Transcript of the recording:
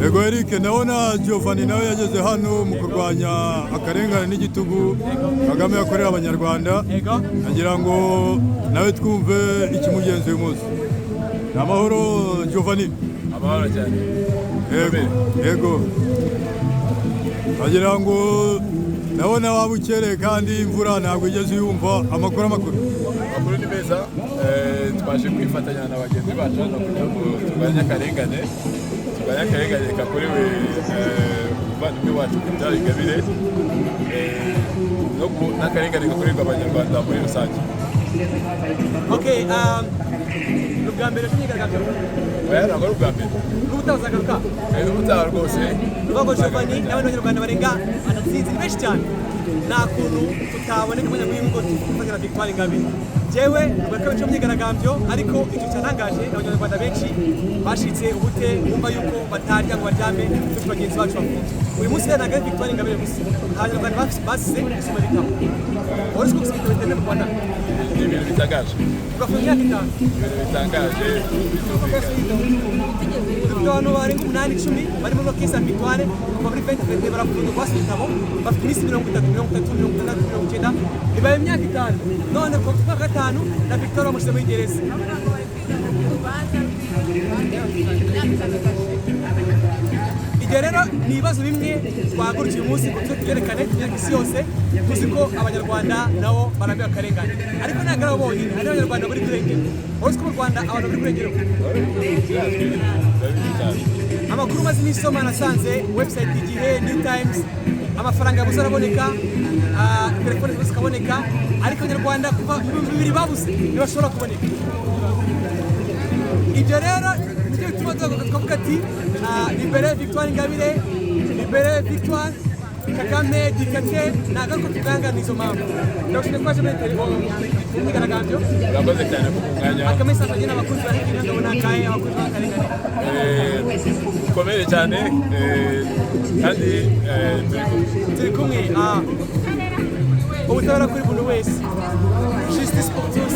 Ego Eric ndabona Giovanni nawe yageze hano mu kurwanya akarengane n'igitugu Kagame yakorera abanyarwanda. Nagira ngo nawe twumve ikimugenzi uyu munsi. Amahoro Giovanni. Amahoro cyane. Ego. Nagira ngo ndabona wabukereye kandi imvura ntabwo igeze yumva amakuru. Amakuru ni meza. Twaje kwifatanya na bagenzi bacu hano kugira ngo turwanye akarengane. Akarengane kakorewe umuvandimwe wacu Victoire Ingabire n'akarengane gakorerwa abanyarwanda muri rusange. Okay, ubwa mbere n'imyigaragambyo ntabwo ari ubwa mbere n'ubutazagaruka n'ubutaha rwose Rubago Giovanni n'abandi banyarwanda barenga adatsinze ni benshi cyane nta kuntu tutaboneka mu nyamwingo tufatira Victoire Ingabire jewe rwaka cyo myigaragambyo ariko icyo cyanangaje abanyarwanda benshi bashitse ubute bumva yuko batarya ngo baryame cyo bagenzi bacu bafunze uyu munsi rero nagaye Victoire Ingabire gusa abanyarwanda basize isoma bitabo uretse ko gusoma bitabo mu Rwanda ni ibintu bitangaje bafungiye kitano bitangaje abantu barenga 8-10 bari muri kesa Victoire kuva muri 2020 barafunga basi bitabo bafite imisi 30 ibaye imyaka 5 none ko kwa gatanu na Victoire bamushize muri gereza ibyo rero ni ibibazo bimwe twagurukiye umunsi kuko twerekane isi yose tuzi ko abanyarwanda nabo barambiwe akarengane ariko ntabwo ari abo bonyine hari abanyarwanda bari kurengera uretse ko mu Rwanda abantu bari kurengera amakuru maze imisoma nasanze website igihe New Times amafaranga yabuze araboneka telefone zose zikaboneka ariko abanyarwanda kuva 2000 babuze ntibashobora kuboneka ibyo rero nicyo bituma twavuga ati libere Victoire Ingabire libere Victoire Kagame dikate nagaruka tuganga nizo mpamvu ndashaka kwaje muri telefone n'imyigaragambyo urakoze cyane ku mwanya akamesa kagena abakunzi bari ndabona kaye abakunzi bakarengane ukomere cyane kandi turi kumwe ubutabera kuri buri wese justice pour tous